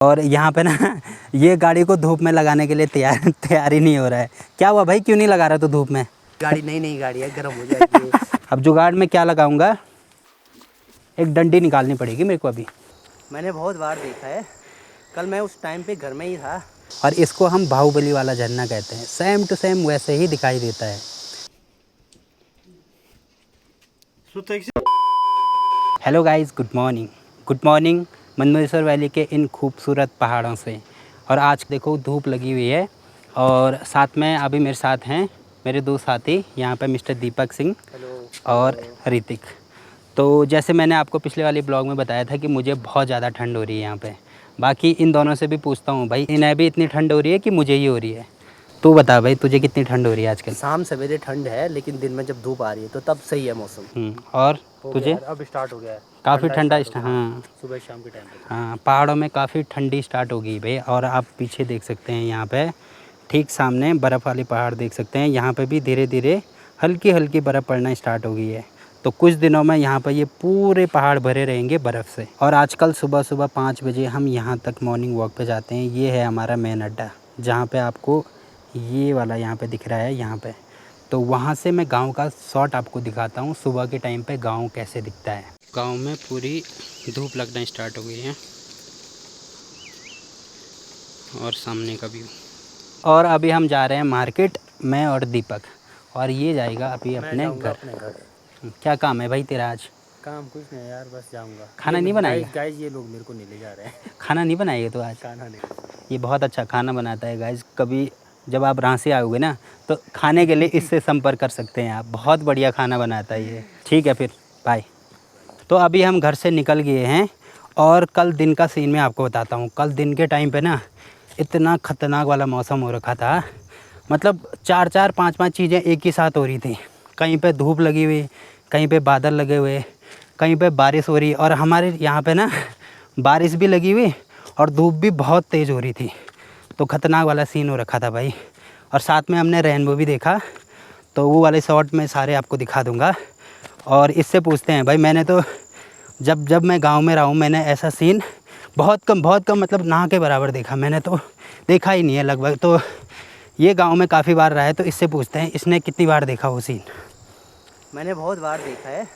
और यहाँ पे ना ये गाड़ी को धूप में लगाने के लिए तैयार ही नहीं हो रहा है। क्या हुआ भाई, क्यों नहीं लगा रहा तो धूप में? गाड़ी नई गाड़ी है, गर्म हो जाएगी। अब जुगाड़ में क्या लगाऊंगा, एक डंडी निकालनी पड़ेगी मेरे को अभी। मैंने बहुत बार देखा है, कल मैं उस टाइम पे घर में ही था। और इसको हम बाहुबली वाला झरना कहते हैं, सेम टू सेम वैसे ही दिखाई देता है। Hello guys, good morning Mandsaur valley के इन खूबसूरत पहाड़ों से। और आज देखो धूप लगी हुई है और साथ में अभी मेरे साथ हैं मेरे दो साथी, यहाँ पे मिस्टर दीपक सिंह और ऋतिक। तो जैसे मैंने आपको पिछले वाली ब्लॉग में बताया था कि मुझे बहुत ज़्यादा ठंड हो रही है यहाँ पे। बाकी इन दोनों से भी पूछता हूँ भाई, इन्हें भी इतनी ठंड हो रही है कि मुझे ही हो रही है? तू बता भाई, तुझे कितनी ठंड हो रही है आजकल? शाम सवेरे ठंड है, लेकिन दिन में जब धूप आ रही है तो तब सही है मौसम। और तुझे? अब स्टार्ट हो गया है काफ़ी ठंडा हाँ, सुबह शाम के टाइम पे। हाँ पहाड़ों में काफ़ी ठंडी स्टार्ट हो गई भाई। और आप पीछे देख सकते हैं, यहाँ पे ठीक सामने बर्फ़ वाली पहाड़ देख सकते हैं। यहाँ पे भी धीरे धीरे हल्की हल्की बर्फ़ पड़ना स्टार्ट हो गई है। तो कुछ दिनों में यहाँ पर ये पूरे पहाड़ भरे रहेंगे बर्फ़ से। और आजकल सुबह सुबह 5 बजे हम यहाँ तक मॉर्निंग वॉक पे जाते हैं। ये है हमारा मेन अड्डा, जहाँ पे आपको ये वाला यहाँ पे दिख रहा है यहाँ पे। तो वहाँ से मैं गांव का शॉट आपको दिखाता हूँ, सुबह के टाइम पे गांव कैसे दिखता है। गांव में पूरी धूप लगना स्टार्ट हो गई है और सामने का व्यू। और अभी हम जा रहे हैं मार्केट, मैं और दीपक, और ये जाएगा अभी अपने घर। क्या काम है भाई तेरा आज? काम कुछ नहीं यार, बस जाऊंगा। खाना नहीं बनाएगा? गाइस ये लोग मेरे को नहीं ले जा रहे हैं। खाना नहीं बनाएगा तो आज? खाना नहीं। ये बहुत अच्छा खाना बनाता है गाइस। कभी जब आप रांची आओगे ना तो खाने के लिए इससे संपर्क कर सकते हैं आप। बहुत बढ़िया खाना बनाता है ये। ठीक है फिर बाय। तो अभी हम घर से निकल गए हैं और कल दिन का सीन मैं आपको बताता हूँ। कल दिन के टाइम पे ना इतना ख़तरनाक वाला मौसम हो रखा था, मतलब 4-5 चीज़ें एक ही साथ हो रही थी। कहीं पे धूप लगी हुई, कहीं पे बादल लगे हुए, कहीं पे बारिश हो रही। और हमारे यहाँ पे ना बारिश भी लगी हुई और धूप भी बहुत तेज़ हो रही थी। तो ख़तरनाक वाला सीन हो रखा था भाई। और साथ में हमने रेनबो भी देखा, तो वो वाले शॉट में सारे आपको दिखा दूँगा। और इससे पूछते हैं भाई, मैंने तो जब मैं गांव में रहा हूँ मैंने ऐसा सीन बहुत कम मतलब ना के बराबर देखा। मैंने तो देखा ही नहीं है लगभग। तो ये गांव में काफ़ी बार रहा है, तो इससे पूछते हैं इसने कितनी बार देखा वो सीन। मैंने बहुत बार देखा है।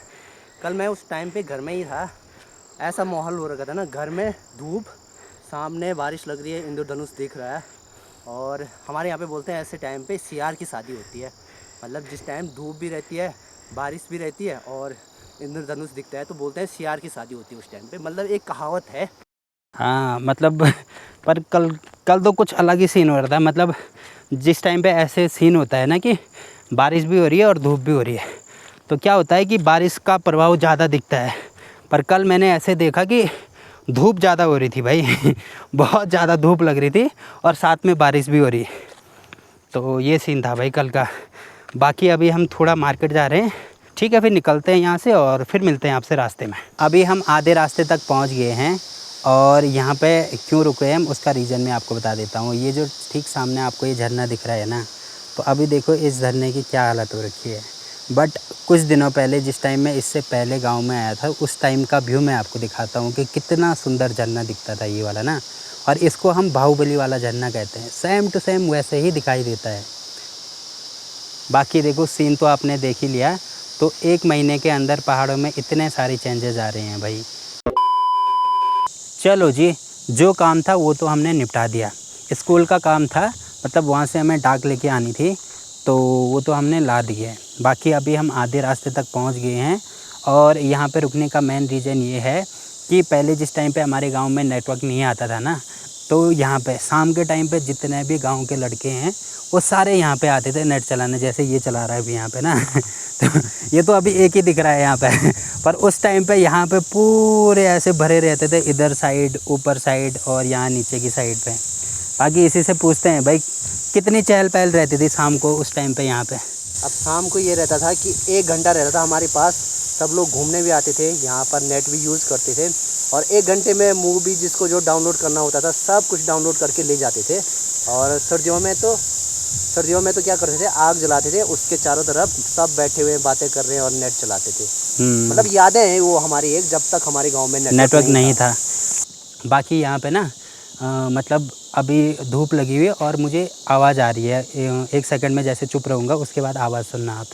कल मैं उस टाइम पे घर में ही था, ऐसा माहौल हो रखा था ना, घर में धूप, सामने बारिश लग रही है, इंद्रधनुष दिख रहा है। और हमारे यहाँ पे बोलते हैं ऐसे टाइम पे सियार की शादी होती है। मतलब जिस टाइम धूप भी रहती है, बारिश भी रहती है और इंद्रधनुष दिखता है, तो बोलते हैं सियार की शादी होती है उस टाइम पे। मतलब एक कहावत है। हाँ मतलब पर कल तो कुछ अलग ही सीन हो रहा था। मतलब जिस टाइम पे ऐसे सीन होता है ना कि बारिश भी हो रही है और धूप भी हो रही है, तो क्या होता है कि बारिश का प्रभाव ज़्यादा दिखता है। पर कल मैंने ऐसे देखा कि धूप ज़्यादा हो रही थी भाई बहुत ज़्यादा धूप लग रही थी और साथ में बारिश भी हो रही। तो ये सीन था भाई कल का। बाकी अभी हम थोड़ा मार्केट जा रहे हैं, ठीक है? फिर निकलते हैं यहाँ से और फिर मिलते हैं आपसे रास्ते में। अभी हम आधे रास्ते तक पहुँच गए हैं और यहाँ पे क्यों रुके हैं उसका रीज़न मैं आपको बता देता हूँ। ये जो ठीक सामने आपको ये झरना दिख रहा है ना, तो अभी देखो इस झरने की क्या हालत हो रखी है। बट कुछ दिनों पहले जिस टाइम मैं इससे पहले गांव में आया था, उस टाइम का व्यू मैं आपको दिखाता हूँ कि कितना सुंदर झरना दिखता था ये वाला ना। और इसको हम बाहुबली वाला झरना कहते हैं, सेम टू सेम वैसे ही दिखाई देता है। बाकी देखो सीन तो आपने देख ही लिया। तो 1 महीने के अंदर पहाड़ों में इतने सारे चेंजेस आ रहे हैं भाई। चलो जी, जो काम था वो तो हमने निपटा दिया। स्कूल का काम था, मतलब वहाँ से हमें डाक लेके आनी थी, तो वो तो हमने ला दी है। बाकी अभी हम आधे रास्ते तक पहुँच गए हैं। और यहाँ पे रुकने का मेन रीज़न ये है कि पहले जिस टाइम पे हमारे गांव में नेटवर्क नहीं आता था ना, तो यहाँ पे शाम के टाइम पे जितने भी गांव के लड़के हैं वो सारे यहाँ पे आते थे नेट चलाने। जैसे ये चला रहा है अभी यहाँ पे ना तो ये तो अभी एक ही दिख रहा है यहाँ पे पर उस टाइम पे यहाँ पे पूरे ऐसे भरे रहते थे, इधर साइड, ऊपर साइड और यहाँ नीचे की साइड पे। बाकी इसी से पूछते हैं भाई, कितनी चहल पहल रहती थी शाम को उस टाइम पे यहाँ पे? अब शाम को ये रहता था कि 1 घंटा रहता था हमारे पास। सब लोग घूमने भी आते थे, यहाँ पर नेट भी यूज़ करते थे और 1 घंटे में मूवी जिसको जो डाउनलोड करना होता था सब कुछ डाउनलोड करके ले जाते थे। और सर्दियों में तो क्या करते थे, आग जलाते थे, उसके चारों तरफ सब बैठे हुए बातें कर रहे हैं और नेट चलाते थे। मतलब यादें हैं वो हमारी, एक जब तक हमारे गाँव में नेटवर्क नहीं था। बाकी यहाँ पे ना मतलब अभी धूप लगी हुई है और मुझे आवाज़ आ रही है। 1 सेकंड में जैसे चुप रहूँगा उसके बाद आवाज़ सुनना आप।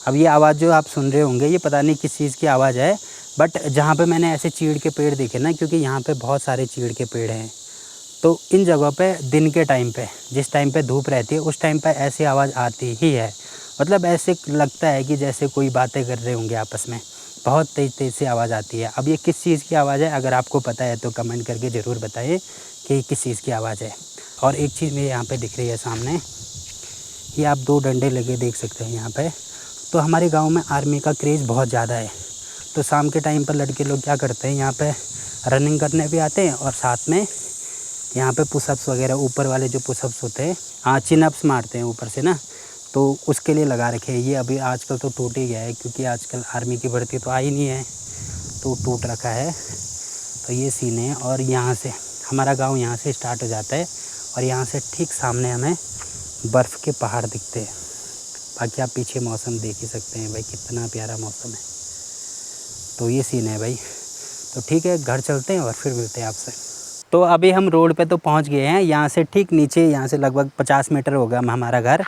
अब ये आवाज़ जो आप सुन रहे होंगे ये पता नहीं किस चीज़ की आवाज़ है, बट जहाँ पे मैंने ऐसे चीड़ के पेड़ देखे ना, क्योंकि यहाँ पे बहुत सारे चीड़ के पेड़ हैं, तो इन जगहों पे दिन के टाइम पे, जिस टाइम पे धूप रहती है उस टाइम पे ऐसी आवाज़ आती ही है। मतलब ऐसे लगता है कि जैसे कोई बातें कर रहे होंगे आपस में, बहुत तेज़ तेज़ से आवाज़ आती है। अब ये किस चीज़ की आवाज़ है, अगर आपको पता है तो कमेंट करके ज़रूर बताइए कि किस चीज़ की आवाज़ है। और एक चीज़ मुझे यहाँ पे दिख रही है सामने, ये आप 2 डंडे लगे देख सकते हैं यहाँ पे। तो हमारे गांव में आर्मी का क्रेज़ बहुत ज़्यादा है, तो शाम के टाइम पर लड़के लोग क्या करते हैं, यहाँ पे रनिंग करने भी आते हैं और साथ में यहाँ पे पुशअप्स वगैरह, ऊपर वाले जो पुशअप्स होते हैं, हाँ चिनअप्स मारते हैं ऊपर से ना, तो उसके लिए लगा रखे हैं। ये अभी आजकल तो टूट ही गया है, क्योंकि आजकल आर्मी की भर्ती तो आई नहीं है, तो टूट रखा है। तो ये सीन है। और यहाँ से हमारा गांव यहाँ से स्टार्ट हो जाता है और यहाँ से ठीक सामने हमें बर्फ़ के पहाड़ दिखते हैं। बाकी आप पीछे मौसम देख ही सकते हैं भाई, कितना प्यारा मौसम है। तो ये सीन है भाई। तो ठीक है, घर चलते हैं और फिर मिलते हैं आपसे। तो अभी हम रोड पे तो पहुंच गए हैं, यहाँ से ठीक नीचे, यहाँ से लगभग 50 मीटर होगा हमारा घर।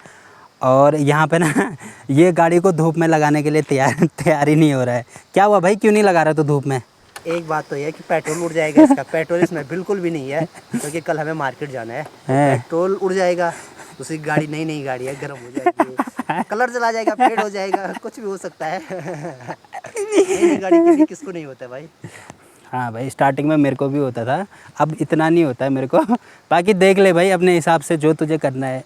और यहाँ पे ना ये गाड़ी को धूप में लगाने के लिए तैयार ही नहीं हो रहा है। क्या हुआ भाई, क्यों नहीं लगा रहा तो धूप में? एक बात तो ये है कि पेट्रोल उड़ जाएगा इसका। पेट्रोल इसमें बिल्कुल भी नहीं है, क्योंकि कल हमें मार्केट जाना है। तो पेट्रोल उड़ जाएगा, दूसरी गाड़ी, नई गाड़ी है, गर्म हो जाएगी, कलर चला जाएगा, फेड हो जाएगा, कुछ भी हो सकता है। नई गाड़ी के लिए किसको नहीं होता भाई। हाँ भाई, स्टार्टिंग में मेरे को भी होता था, अब इतना नहीं होता है मेरे को। बाकी देख ले भाई अपने हिसाब से जो तुझे करना है,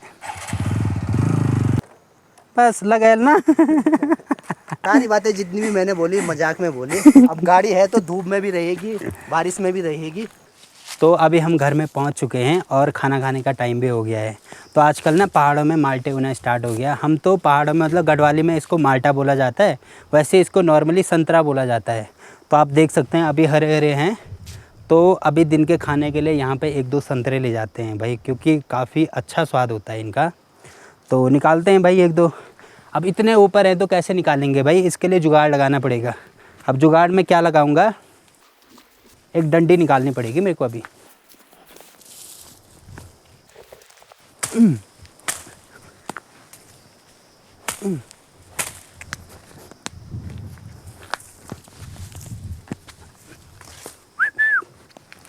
बस लगा ना। सारी बातें जितनी भी मैंने बोली मजाक में बोली। अब गाड़ी है तो धूप में भी रहेगी, बारिश में भी रहेगी। तो अभी हम घर में पहुंच चुके हैं और खाना खाने का टाइम भी हो गया है। तो आजकल ना पहाड़ों में माल्टे होना स्टार्ट हो गया। हम तो पहाड़ों में, मतलब गढ़वाली में इसको माल्टा बोला जाता है, वैसे इसको नॉर्मली संतरा बोला जाता है। तो आप देख सकते हैं अभी हरे हरे हैं। तो अभी दिन के खाने के लिए यहाँ पे 1-2 संतरे ले जाते हैं भाई, क्योंकि काफ़ी अच्छा स्वाद होता है इनका। तो निकालते हैं भाई 1-2। अब इतने ऊपर है तो कैसे निकालेंगे भाई, इसके लिए जुगाड़ लगाना पड़ेगा। अब जुगाड़ में क्या लगाऊंगा, एक डंडी निकालनी पड़ेगी मेरे को अभी।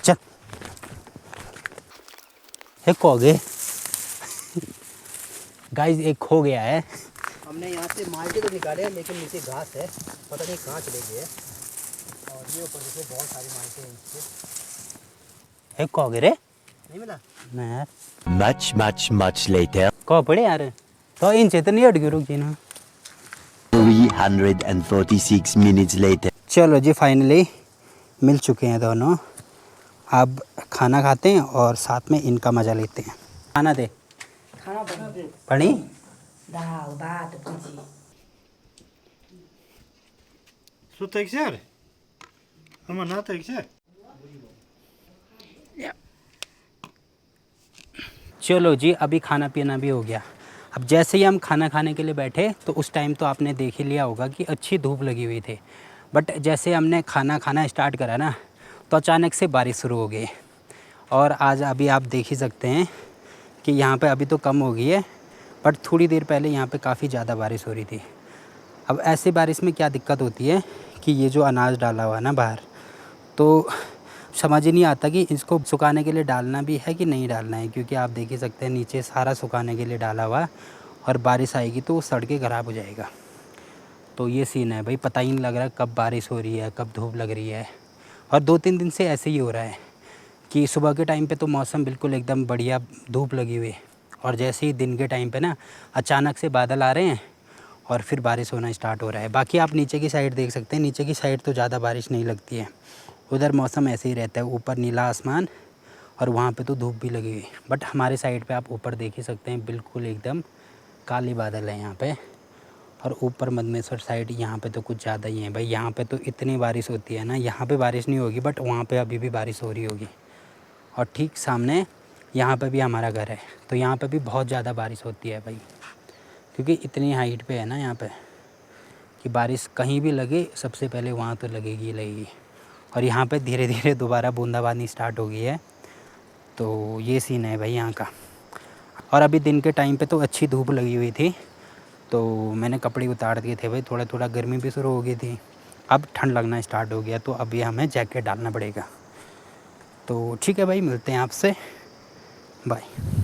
चल, एक खो गए गाइस, एक खो गया है। हमने यहाँ से माल्टे तो निकाले हैं, लेकिन नीचे घास है, पता नहीं कहाँ चले गए। और ये ऊपर देखो बहुत सारे माल्टे हैं इसके। एक खो गए रे, नहीं मिला ना यार। Much later. खो पड़े यार, तो इनसे तो नहीं हट गई, रुक जी ना। 346 minutes later. चलो जी, फाइनली मिल चुके हैं दोनों। अब खाना खाते हैं और साथ में इनका मज़ा लेते हैं। खाना दे, खाना बना दे। पड़ी दाल भात भुजी। Sutekser? Ama ne tekser? चलो जी, अभी खाना पीना भी हो गया। अब जैसे ही हम खाना खाने के लिए बैठे तो उस टाइम तो आपने देख ही लिया होगा कि अच्छी धूप लगी हुई थी। बट जैसे हमने खाना खाना स्टार्ट करा ना, तो अचानक से बारिश शुरू हो गई। और आज अभी आप देख ही सकते हैं कि यहाँ पे अभी तो कम हो गई है, बट थोड़ी देर पहले यहाँ पे काफ़ी ज़्यादा बारिश हो रही थी। अब ऐसी बारिश में क्या दिक्कत होती है कि ये जो अनाज डाला हुआ है ना बाहर, तो समझ ही नहीं आता कि इसको सुखाने के लिए डालना भी है कि नहीं डालना है, क्योंकि आप देख ही सकते हैं नीचे सारा सुखाने के लिए डाला हुआ, और बारिश आएगी तो वो सड़ के ख़राब हो जाएगा। तो ये सीन है भाई, पता ही नहीं लग रहा कब बारिश हो रही है, कब धूप लग रही है। और 2-3 दिन से ऐसे ही हो रहा है कि सुबह के टाइम पे तो मौसम बिल्कुल एकदम बढ़िया, धूप लगी हुई है, और जैसे ही दिन के टाइम पे ना अचानक से बादल आ रहे हैं और फिर बारिश होना स्टार्ट हो रहा है। बाकी आप नीचे की साइड देख सकते हैं, नीचे की साइड तो ज़्यादा बारिश नहीं लगती है, उधर मौसम ऐसे ही रहता है, ऊपर नीला आसमान और वहाँ पे तो धूप भी लगी हुई। बट हमारे साइड पे आप ऊपर देख ही सकते हैं, बिल्कुल एकदम काले बादल है यहाँ पे। और ऊपर मदमेश्वर साइड यहाँ पे तो कुछ ज़्यादा ही है भाई, यहाँ पे तो इतनी बारिश होती है ना, यहाँ पे बारिश नहीं होगी बट वहाँ पे अभी भी बारिश हो रही होगी। और ठीक सामने यहाँ पे भी हमारा घर है, तो यहाँ पे भी बहुत ज़्यादा बारिश होती है भाई, क्योंकि इतनी हाइट पे है ना यहाँ पे कि बारिश कहीं भी लगे सबसे पहले वहाँ तो लगेगी ही लगेगी। और यहाँ पे धीरे धीरे दोबारा बूंदाबांदी स्टार्ट हो गई है। तो ये सीन है भाई यहाँ का। और अभी दिन के टाइम पे तो अच्छी धूप लगी हुई थी, तो मैंने कपड़े उतार दिए थे भाई। थोड़ा थोड़ा गर्मी भी शुरू हो गई थी, अब ठंड लगना स्टार्ट हो गया, तो अभी हमें जैकेट डालना पड़ेगा। तो ठीक है भाई, मिलते हैं आपसे, बाय।